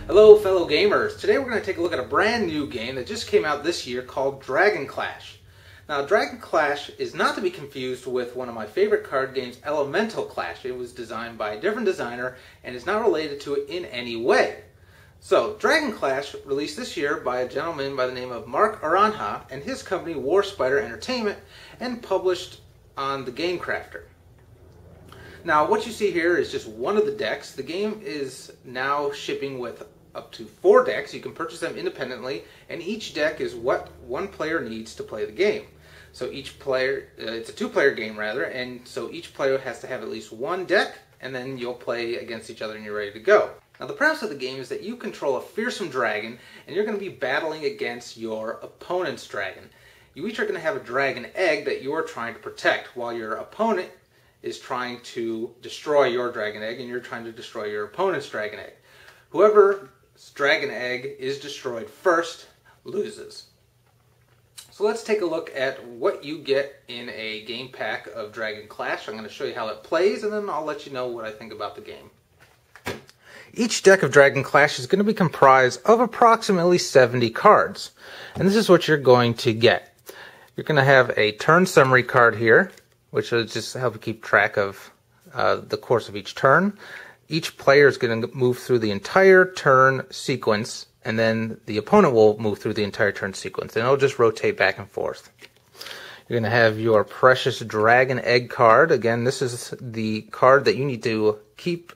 Hello fellow gamers, today we're going to take a look at a brand new game that just came out this year called Dragon Clash. Now Dragon Clash is not to be confused with one of my favorite card games, Elemental Clash. It was designed by a different designer and is not related to it in any way. So Dragon Clash, released this year by a gentleman by the name of Mark Aranja and his company War Spider Entertainment, and published on the Game Crafter. Now what you see here is just one of the decks. The game is now shipping with up to 4 decks. You can purchase them independently, and each deck is what one player needs to play the game. So each player, it's a 2-player game rather, and so each player has to have at least one deck, and then you'll play against each other and you're ready to go. Now the premise of the game is that you control a fearsome dragon, and you're going to be battling against your opponent's dragon. You each are going to have a dragon egg that you are trying to protect, while your opponent is trying to destroy your dragon egg, and you're trying to destroy your opponent's dragon egg. Whoever's dragon egg is destroyed first loses. So let's take a look at what you get in a game pack of Dragon Clash. I'm going to show you how it plays, and then I'll let you know what I think about the game. Each deck of Dragon Clash is going to be comprised of approximately 70 cards. And this is what you're going to get. You're going to have a turn summary card here, which will just help you keep track of the course of each turn. Each player is going to move through the entire turn sequence, and then the opponent will move through the entire turn sequence, and it'll just rotate back and forth. You're going to have your precious dragon egg card. Again, this is the card that you need to keep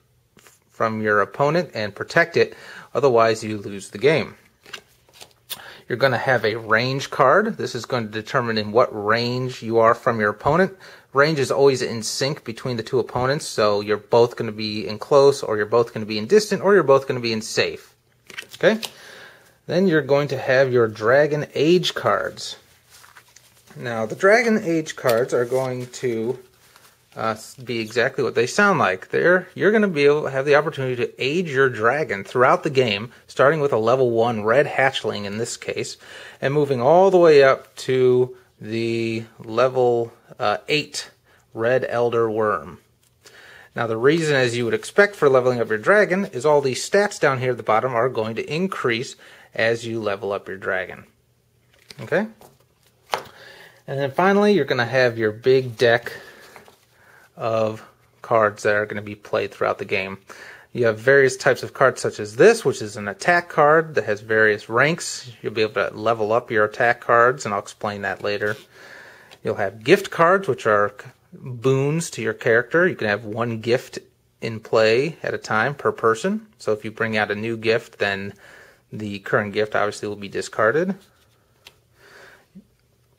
from your opponent and protect it, otherwise you lose the game. You're going to have a range card. This is going to determine in what range you are from your opponent. Range is always in sync between the two opponents, so you're both going to be in close, or you're both going to be in distant, or you're both going to be in safe. Okay? Then you're going to have your Dragon Age cards. Now, the Dragon Age cards are going to be exactly what they sound like. You're going to be able to have the opportunity to age your dragon throughout the game, starting with a level 1 red hatchling in this case, and moving all the way up to the level 8 red elder worm. Now the reason, as you would expect for leveling up your dragon, is all these stats down here at the bottom are going to increase as you level up your dragon. Okay? And then finally, you're going to have your big deck of cards that are going to be played throughout the game. You have various types of cards such as this, which is an attack card that has various ranks. You'll be able to level up your attack cards, and I'll explain that later. You'll have gift cards, which are boons to your character. You can have one gift in play at a time per person. So if you bring out a new gift, then the current gift obviously will be discarded.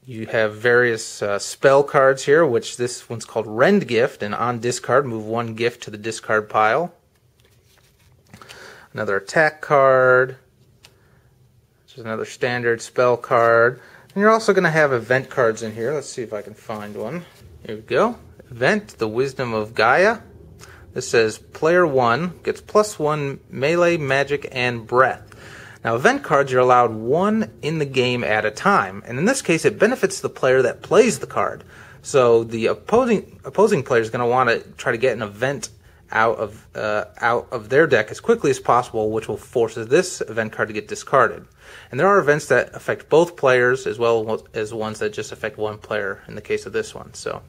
You have various spell cards here, which this one's called Rend Gift, and on discard, move one gift to the discard pile. Another attack card, which is another standard spell card. And you're also going to have event cards in here. Let's see if I can find one. Here we go. Event, the Wisdom of Gaia. This says player 1 gets +1 melee, magic, and breath. Now, event cards, you're allowed 1 in the game at a time, and in this case, it benefits the player that plays the card. So the opposing player is going to want to try to get an event out of their deck as quickly as possible, which will force this event card to get discarded. And there are events that affect both players, as well as ones that just affect one player in the case of this one. So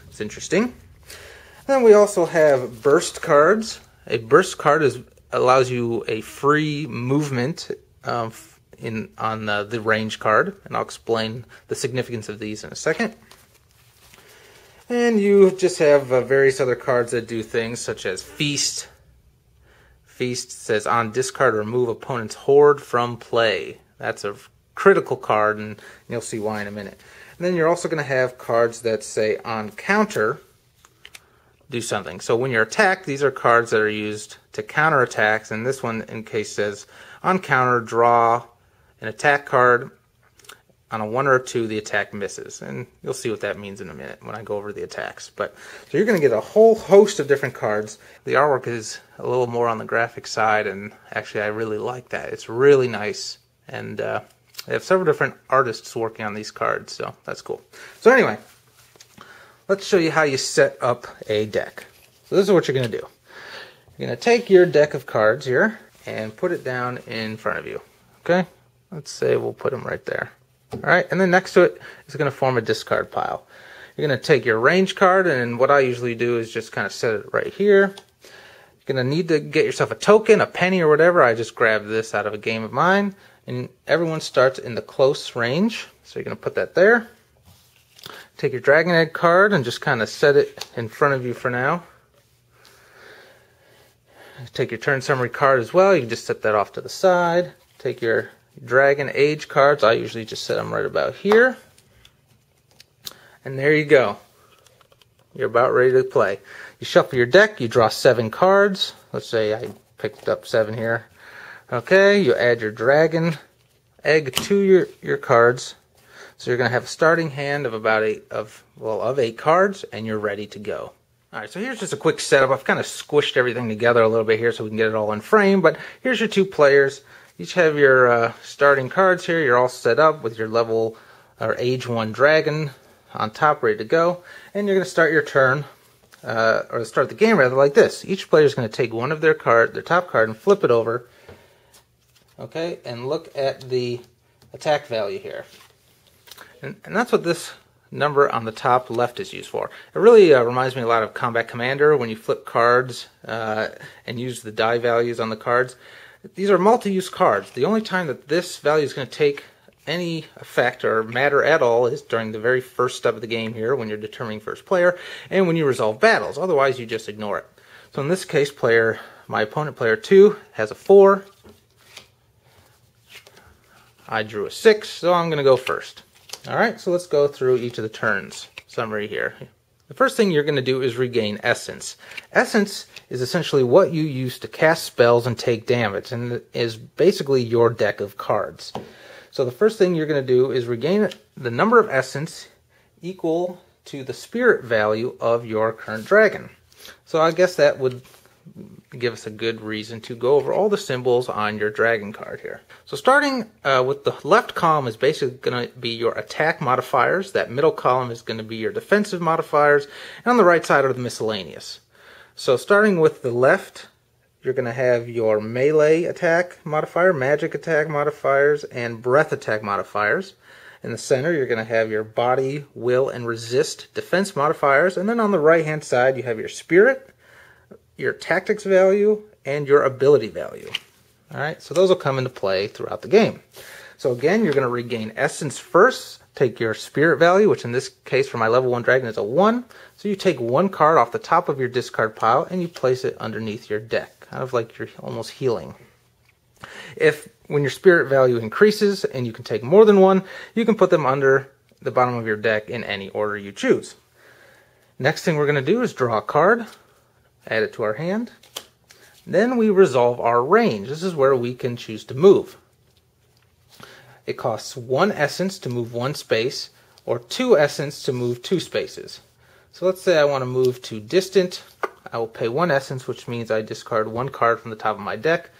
it's interesting. And then we also have burst cards. A burst card allows you a free movement on the range card, and I'll explain the significance of these in a second. And you just have various other cards that do things such as Feast. Feast says on discard, remove opponent's horde from play. That's a critical card, and you'll see why in a minute. And then you're also going to have cards that say on counter, do something. So when you're attacked, these are cards that are used to counter attacks, and this one in case says on counter, draw an attack card. On a 1 or a 2, the attack misses, and you'll see what that means in a minute when I go over the attacks. But so you're going to get a whole host of different cards. The artwork is a little more on the graphic side, and actually I really like that. It's really nice, and they have several different artists working on these cards, so that's cool. So anyway, let's show you how you set up a deck. So this is what you're going to do. You're going to take your deck of cards here, and put it down in front of you. Okay? Let's say we'll put them right there. Alright, and then next to it is going to form a discard pile. You're going to take your range card, and what I usually do is just kind of set it right here. You're going to need to get yourself a token, a penny or whatever. I just grabbed this out of a game of mine. And everyone starts in the close range. So you're going to put that there. Take your Dragon Egg card and just kind of set it in front of you for now. Take your turn summary card as well. You can just set that off to the side. Take your Dragon Age cards. I usually just set them right about here. And there you go. You're about ready to play. You shuffle your deck. You draw 7 cards. Let's say I picked up 7 here. Okay, you add your Dragon Egg to your cards. So you're going to have a starting hand of about 8 cards, and you're ready to go. Alright, so here's just a quick setup. I've kind of squished everything together a little bit here so we can get it all in frame, but here's your 2 players. Each have your starting cards here. You're all set up with your level or age 1 dragon on top, ready to go. And you're going to start your turn, or start the game rather, like this. Each player is going to take one of their top card, and flip it over. Okay, and look at the attack value here. And that's what this number on the top left is used for. It really reminds me a lot of Combat Commander when you flip cards and use the die values on the cards. These are multi-use cards. The only time that this value is going to take any effect or matter at all is during the very first step of the game here when you're determining first player and when you resolve battles. Otherwise, you just ignore it. So in this case, my opponent, player 2, has a 4. I drew a 6, so I'm going to go first. Alright, so let's go through each of the turns. Summary here. The first thing you're going to do is regain essence. Essence is essentially what you use to cast spells and take damage, and is basically your deck of cards. So the first thing you're going to do is regain the number of essence equal to the spirit value of your current dragon. So I guess that would give us a good reason to go over all the symbols on your dragon card here. So starting with the left column is basically going to be your attack modifiers. That middle column is going to be your defensive modifiers. And on the right side are the miscellaneous. So starting with the left, you're going to have your melee attack modifier, magic attack modifiers, and breath attack modifiers. In the center, you're going to have your body, will, and resist defense modifiers. And then on the right-hand side, you have your spirit, your tactics value, and your ability value. Alright, so those will come into play throughout the game. So again, you're going to regain essence first. Take your spirit value, which in this case for my level 1 dragon is a 1. So you take 1 card off the top of your discard pile and you place it underneath your deck. Kind of like you're almost healing. When your spirit value increases and you can take more than 1, you can put them under the bottom of your deck in any order you choose. Next thing we're going to do is draw a card. Add it to our hand. Then we resolve our range. This is where we can choose to move. It costs 1 essence to move 1 space, or 2 essence to move 2 spaces. So let's say I want to move to distant. I will pay 1 essence, which means I discard 1 card from the top of my deck.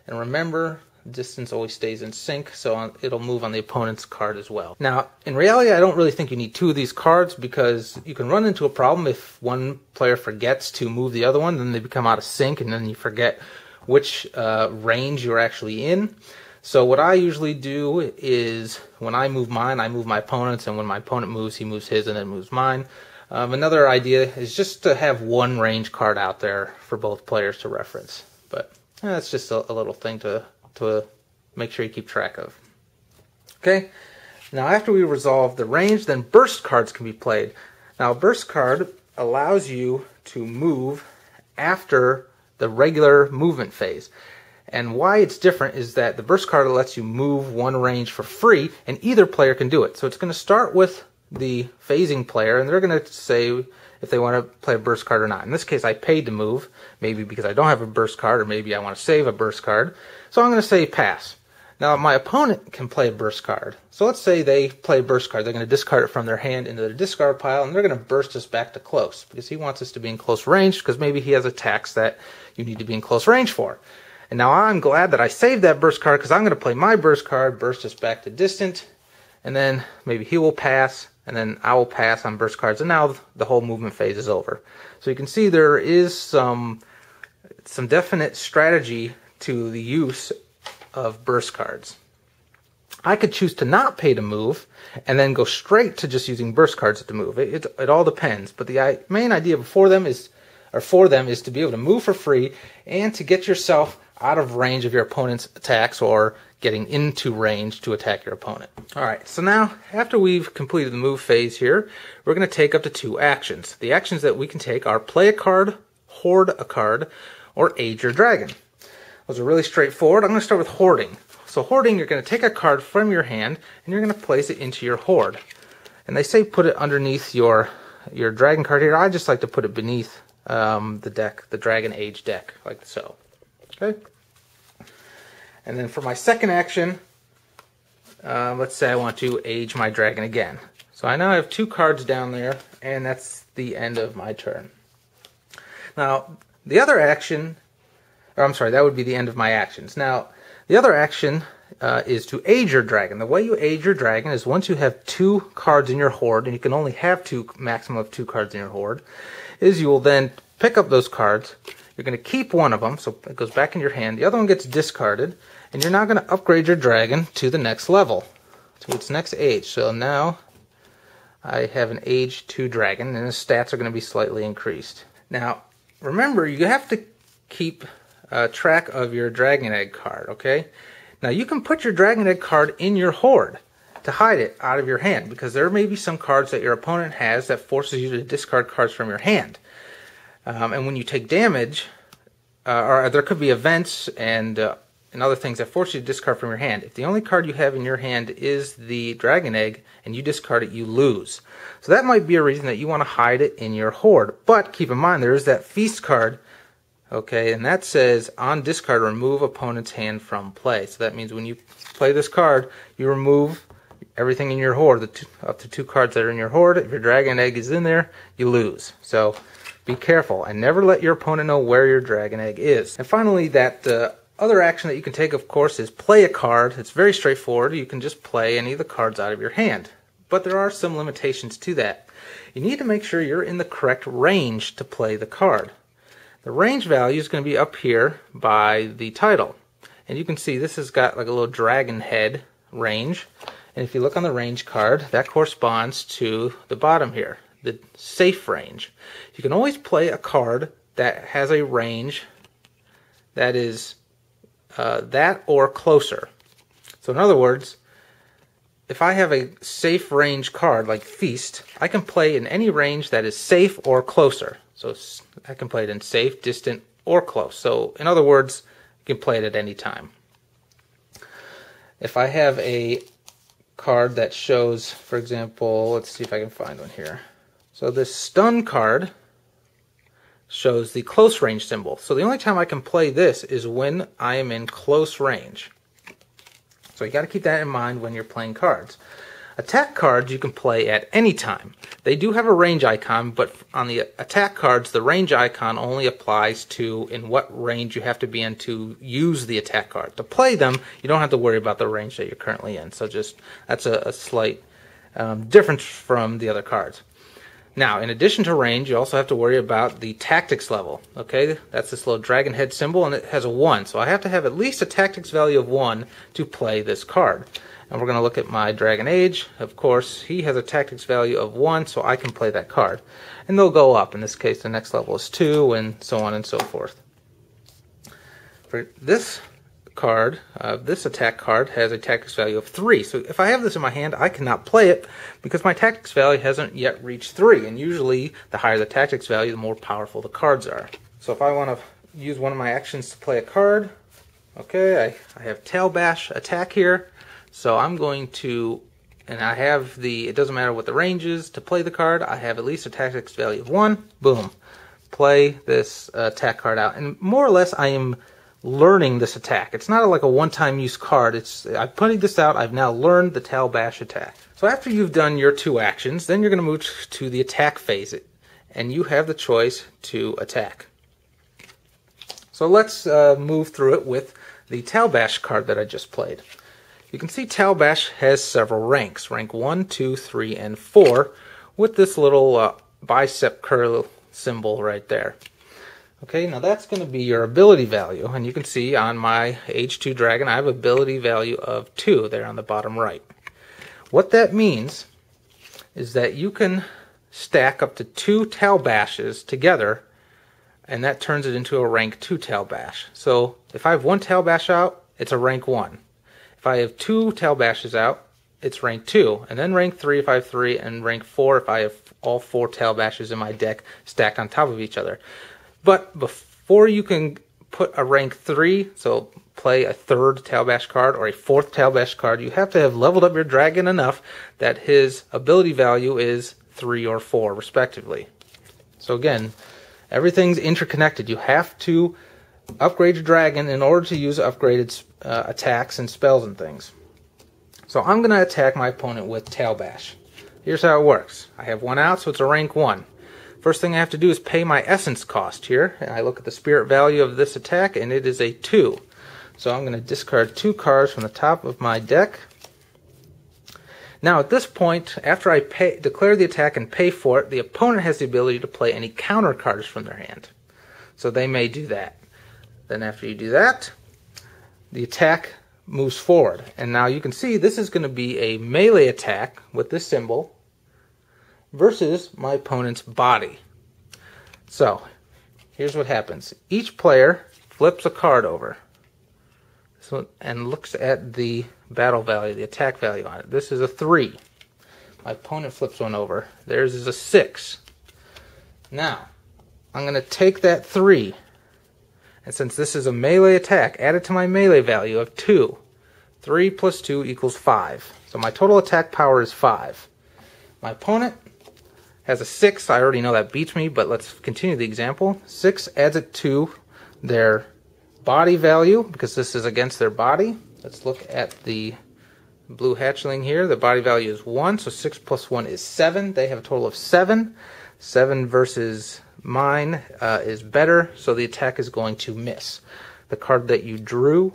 And remember, distance always stays in sync, so it'll move on the opponent's card as well. Now, in reality, I don't really think you need 2 of these cards because you can run into a problem if one player forgets to move the other one, then they become out of sync, and then you forget which range you're actually in. So what I usually do is, when I move mine, I move my opponent's, and when my opponent moves, he moves his and then moves mine. Another idea is just to have 1 range card out there for both players to reference. But that's just a little thing to make sure you keep track of. Okay, now after we resolve the range, then burst cards can be played. Now a burst card allows you to move after the regular movement phase. And why it's different is that the burst card lets you move 1 range for free, and either player can do it. So it's going to start with the phasing player, and they're going to say if they want to play a burst card or not. In this case, I paid to move, maybe because I don't have a burst card, or maybe I want to save a burst card. So I'm going to say pass. Now my opponent can play a burst card. So let's say they play a burst card. They're going to discard it from their hand into their discard pile, and they're going to burst us back to close because he wants us to be in close range because maybe he has attacks that you need to be in close range for. And now I'm glad that I saved that burst card because I'm going to play my burst card, burst us back to distant, and then maybe he will pass, and then I will pass on burst cards, and now the whole movement phase is over. So you can see there is some definite strategy to the use of burst cards. I could choose to not pay to move and then go straight to just using burst cards to move. It all depends, but the main idea for them is to be able to move for free and to get yourself out of range of your opponent's attacks or getting into range to attack your opponent. Alright, so now after we've completed the move phase here, we're going to take up to 2 actions. The actions that we can take are play a card, hoard a card, or age your dragon. Those are really straightforward. I'm going to start with hoarding. So hoarding, you're going to take a card from your hand and you're going to place it into your hoard. And they say put it underneath your dragon card here. I just like to put it beneath the deck, the Dragon Age deck, like so. Okay. And then for my second action, let's say I want to age my dragon again. So I now have 2 cards down there, and that's the end of my turn. Now, the other action, or I'm sorry, that would be the end of my actions. Now, the other action is to age your dragon. The way you age your dragon is once you have 2 cards in your hoard, and you can only have maximum of 2 cards in your hoard, is you will then pick up those cards. You're going to keep one of them, so it goes back in your hand. The other one gets discarded, and you're now going to upgrade your dragon to the next level, to its next age. So now I have an age 2 dragon, and his stats are going to be slightly increased. Now, remember, you have to keep track of your dragon egg card, okay? Now, you can put your dragon egg card in your hoard to hide it out of your hand, because there may be some cards that your opponent has that forces you to discard cards from your hand. And when you take damage, or there could be events and other things that force you to discard from your hand. If the only card you have in your hand is the dragon egg and you discard it, you lose. So that might be a reason that you want to hide it in your hoard. But keep in mind, there is that feast card, okay, and that says on discard, remove opponent's hand from play. So that means when you play this card, you remove everything in your hoard, up to 2 cards that are in your hoard. If your dragon egg is in there, you lose. So be careful and never let your opponent know where your dragon egg is. And finally, that other action that you can take, of course, is play a card. It's very straightforward. You can just play any of the cards out of your hand. But there are some limitations to that. You need to make sure you're in the correct range to play the card. The range value is going to be up here by the title. And you can see this has got like a little dragon head range. And if you look on the range card, that corresponds to the bottom here, the safe range. You can always play a card that has a range that is that or closer. So in other words, if I have a safe range card like Feast, I can play in any range that is safe or closer. So I can play it in safe, distant, or close. So in other words, you can play it at any time. If I have a card that shows, for example, let's see if I can find one here. So this stun card shows the close range symbol. So the only time I can play this is when I am in close range. So you got to keep that in mind when you're playing cards. Attack cards you can play at any time. They do have a range icon, but on the attack cards, the range icon only applies to in what range you have to be in to use the attack card. To play them, you don't have to worry about the range that you're currently in. So just that's a slight difference from the other cards. Now, in addition to range, you also have to worry about the tactics level. Okay, that's this little dragon head symbol, and it has a 1. So I have to have at least a tactics value of 1 to play this card. And we're going to look at my Dragon Age. Of course, he has a tactics value of 1, so I can play that card. And they'll go up. In this case, the next level is 2, and so on and so forth. For this card, this attack card has a tactics value of 3. So if I have this in my hand, I cannot play it because my tactics value hasn't yet reached 3. And usually, the higher the tactics value, the more powerful the cards are. So if I want to use one of my actions to play a card, okay, I have Tail Bash attack here. So I'm going to, and I have the, it doesn't matter what the range is to play the card, I have at least a tactics value of 1. Boom. Play this attack card out. And more or less, I am learning this attack. It's not like a one-time use card. I'm putting this out. I've now learned the Tail Bash attack. So after you've done your 2 actions, then you're going to move to the attack phase, and you have the choice to attack. So let's move through it with the Tail Bash card that I just played. You can see Tail Bash has several ranks, rank 1, 2, 3, and 4, with this little bicep curl symbol right there. Okay, now that's going to be your ability value, and you can see on my age 2 dragon I have ability value of 2 there on the bottom right. What that means is that you can stack up to 2 tail bashes together, and that turns it into a rank 2 tail bash. So if I have 1 tail bash out, it's a rank 1. If I have 2 tail bashes out, it's rank 2, and then rank 3 if I have 3, and rank 4 if I have all 4 tail bashes in my deck stacked on top of each other. But before you can put a rank 3, so play a 3rd tail bash card or a 4th tail bash card, you have to have leveled up your dragon enough that his ability value is 3 or 4 respectively. So again, everything's interconnected. You have to upgrade your dragon in order to use upgraded attacks and spells and things. So I'm going to attack my opponent with tail bash. Here's how it works. I have 1 out, so it's a rank 1. First thing I have to do is pay my essence cost here. And I look at the spirit value of this attack, and it is a 2. So I'm going to discard 2 cards from the top of my deck. Now at this point, after I declare the attack and pay for it, the opponent has the ability to play any counter cards from their hand. So they may do that. Then after you do that, the attack moves forward. And now you can see this is going to be a melee attack with this symbol versus my opponent's body. So here's what happens. Each player flips a card over and looks at the battle value, the attack value on it. This is a 3. My opponent flips one over. Theirs is a 6. Now, I'm going to take that 3, and since this is a melee attack, add it to my melee value of 2. 3 plus 2 equals 5. So my total attack power is 5. My opponent has a 6. I already know that beats me, but let's continue the example. 6 adds it to their body value, because this is against their body. Let's look at the blue hatchling here. The body value is 1, so 6 plus 1 is 7. They have a total of 7. 7 versus mine is better, so the attack is going to miss. The card that you drew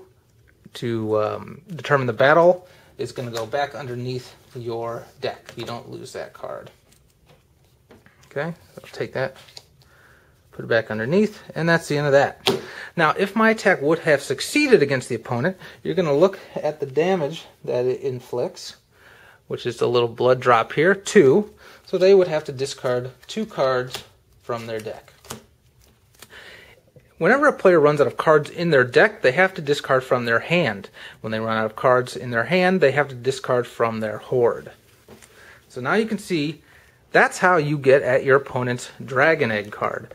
to determine the battle is going to go back underneath your deck. You don't lose that card. Okay, so I'll take that, put it back underneath, and that's the end of that. Now, if my attack would have succeeded against the opponent, you're going to look at the damage that it inflicts, which is the little blood drop here, 2. So they would have to discard 2 cards from their deck. Whenever a player runs out of cards in their deck, they have to discard from their hand. When they run out of cards in their hand, they have to discard from their hoard. So now you can see that's how you get at your opponent's Dragon Egg card.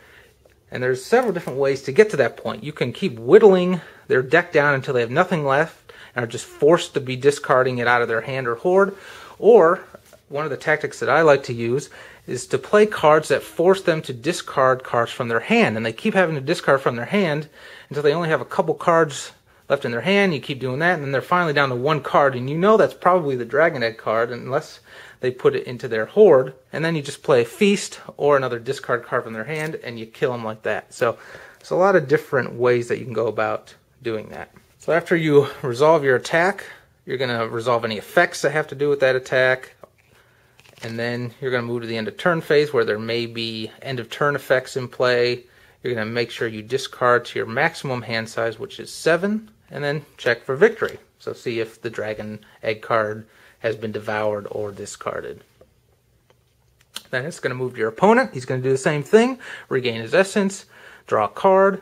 And there's several different ways to get to that point. You can keep whittling their deck down until they have nothing left and are just forced to be discarding it out of their hand or hoard. Or, one of the tactics that I like to use is to play cards that force them to discard cards from their hand. And they keep having to discard from their hand until they only have a couple cards left in their hand. You keep doing that, and then they're finally down to 1 card. And you know that's probably the Dragon Egg card, unless they put it into their hoard. And then you just play a Feast or another discard card from their hand, and you kill them like that. So there's a lot of different ways that you can go about doing that. So after you resolve your attack, you're going to resolve any effects that have to do with that attack. And then you're going to move to the end of turn phase, where there may be end of turn effects in play. You're going to make sure you discard to your maximum hand size, which is 7, and then check for victory. So see if the Dragon Egg card has been devoured or discarded. Then it's going to move to your opponent. He's going to do the same thing, regain his essence, draw a card,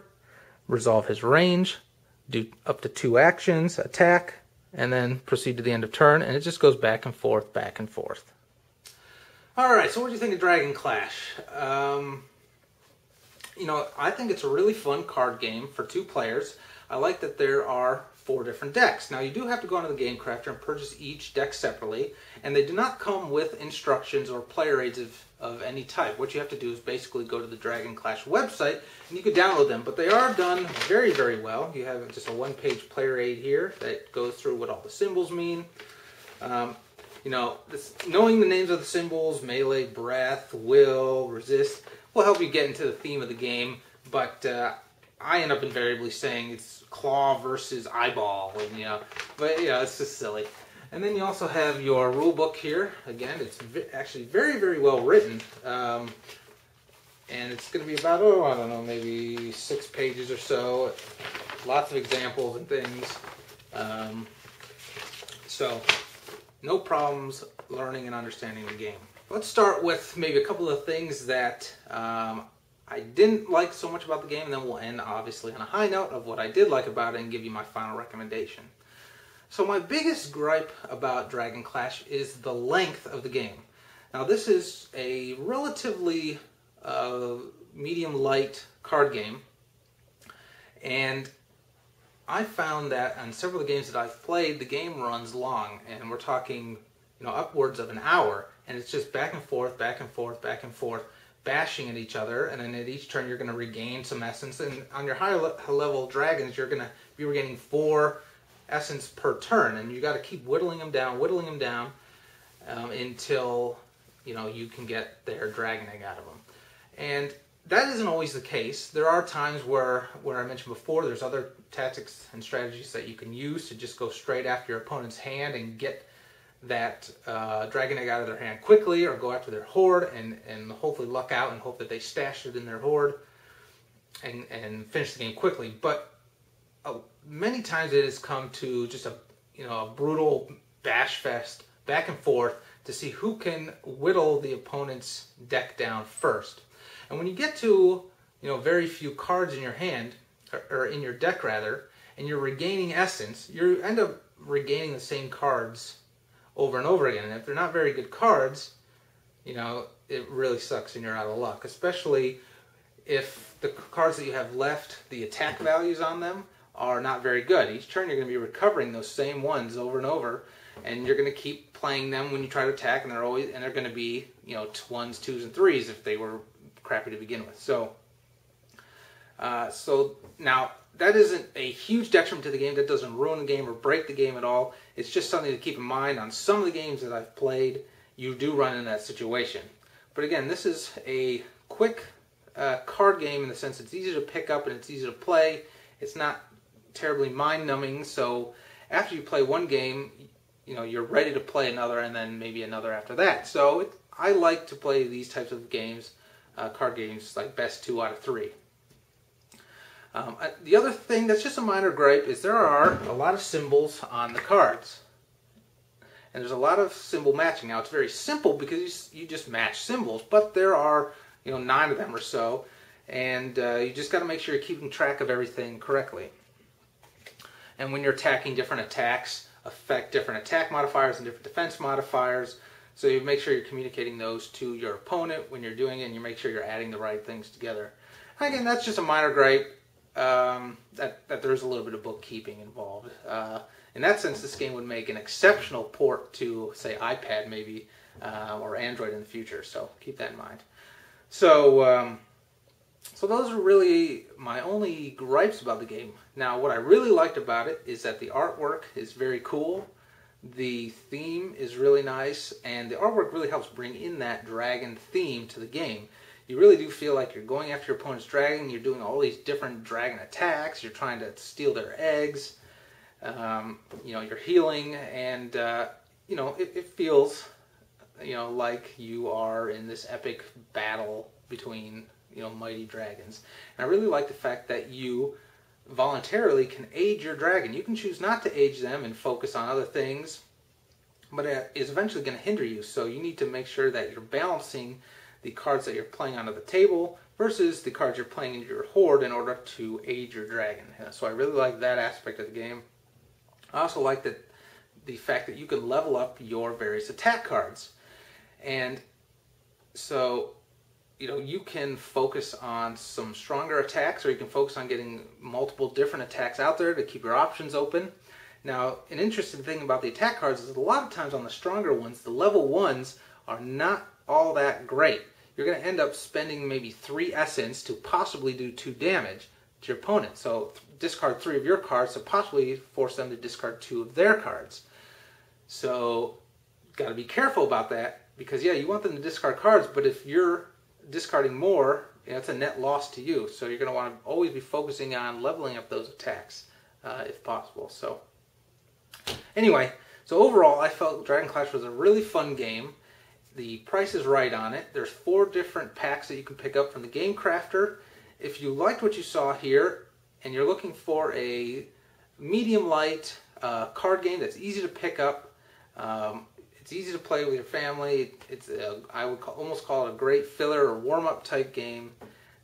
resolve his range, do up to 2 actions, attack, and then proceed to the end of turn, and it just goes back and forth, back and forth. Alright, so what do you think of Dragon Clash? You know, I think it's a really fun card game for 2 players. I like that there are 4 different decks. Now, you do have to go onto the Game Crafter and purchase each deck separately, and they do not come with instructions or player aids of any type. What you have to do is basically go to the Dragon Clash website, and you can download them, but they are done very, very well. You have just a 1-page player aid here that goes through what all the symbols mean. You know, knowing the names of the symbols, melee, breath, will, resist, will help you get into the theme of the game, but I end up invariably saying it's claw versus eyeball, and but it's just silly. And then you also have your rule book here. Again, it's actually very, very well written. And it's going to be about, oh, I don't know, maybe 6 pages or so. Lots of examples and things. So, no problems learning and understanding the game. Let's start with maybe a couple of things that I didn't like so much about the game, and then we'll end obviously on a high note of what I did like about it and give you my final recommendation. So my biggest gripe about Dragon Clash is the length of the game. Now this is a relatively medium light card game, and I found that on several of the games that I've played, the game runs long, and we're talking, upwards of an hour, and it's just back and forth, back and forth, back and forth, bashing at each other, and then at each turn you're going to regain some essence, and on your higher level dragons you're going to be regaining 4 essence per turn, and you got to keep whittling them down until you can get their dragon egg out of them. And that isn't always the case. There are times where I mentioned before, there's other tactics and strategies that you can use to just go straight after your opponent's hand and get that dragon egg out of their hand quickly, or go after their horde and hopefully luck out and hope that they stash it in their horde and finish the game quickly. But many times it has come to just a brutal bash fest back and forth to see who can whittle the opponent's deck down first. And when you get to very few cards in your hand, or in your deck rather, and you're regaining essence, you end up regaining the same cards over and over again. And if they're not very good cards, it really sucks and you're out of luck. Especially if the cards that you have left, the attack values on them are not very good. Each turn you're going to be recovering those same ones over and over, and you're going to keep playing them when you try to attack, and they're going to be 1s, 2s, and 3s if they were crappy to begin with. So now that isn't a huge detriment to the game. That doesn't ruin the game or break the game at all. It's just something to keep in mind. On some of the games that I've played, you do run in that situation. But again, this is a quick card game in the sense it's easy to pick up and it's easy to play. It's not terribly mind-numbing, so after you play one game, you're ready to play another, and then maybe another after that. So I like to play these types of games, card games, like best 2 out of 3. The other thing that's just a minor gripe is there are a lot of symbols on the cards. And there's a lot of symbol matching. Now, it's very simple because you just match symbols, but there are 9 of them or so, and you just got to make sure you're keeping track of everything correctly. And when you're attacking, different attacks affect different attack modifiers and different defense modifiers, so you make sure you're communicating those to your opponent when you're doing it, and you make sure you're adding the right things together. And again, that's just a minor gripe, that there's a little bit of bookkeeping involved. In that sense, this game would make an exceptional port to, say, iPad maybe, or Android in the future, so keep that in mind. So those are really my only gripes about the game. Now, what I really liked about it is that the artwork is very cool, the theme is really nice, and the artwork really helps bring in that dragon theme to the game. You really do feel like you're going after your opponent's dragon, you're doing all these different dragon attacks, you're trying to steal their eggs, you're healing, and it feels like you are in this epic battle between mighty dragons. And I really like the fact that you voluntarily can age your dragon. You can choose not to age them and focus on other things, but it is eventually going to hinder you. So you need to make sure that you're balancing the cards that you're playing onto the table versus the cards you're playing into your horde in order to age your dragon. So I really like that aspect of the game. I also like the fact that you can level up your various attack cards. And so you can focus on some stronger attacks, or you can focus on getting multiple different attacks out there to keep your options open. Now, an interesting thing about the attack cards is a lot of times on the stronger ones, the level 1s are not all that great. You're going to end up spending maybe 3 essence to possibly do 2 damage to your opponent. So discard 3 of your cards to possibly force them to discard 2 of their cards. So got to be careful about that, because yeah, you want them to discard cards, but if you're discarding more, it's a net loss to you. So you're going to want to always be focusing on leveling up those attacks if possible. So anyway, so overall I felt Dragon Clash was a really fun game, The price is right on it. There's 4 different packs that you can pick up from the Game Crafter. If you liked what you saw here and you're looking for a medium light card game that's easy to pick up, it's easy to play with your family, I would almost call it a great filler or warm-up type game,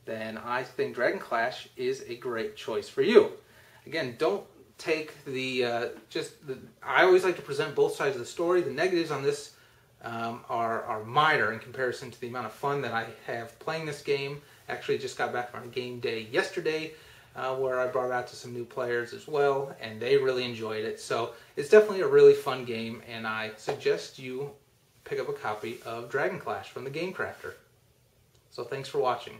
then I think Dragon Clash is a great choice for you. Again, don't take I always like to present both sides of the story. The negatives on this are minor in comparison to the amount of fun that I have playing this game. Actually, just got back from a game day yesterday where I brought out to some new players as well, and they really enjoyed it. So it's definitely a really fun game, and I suggest you pick up a copy of Dragon Clash from the Game Crafter. So thanks for watching.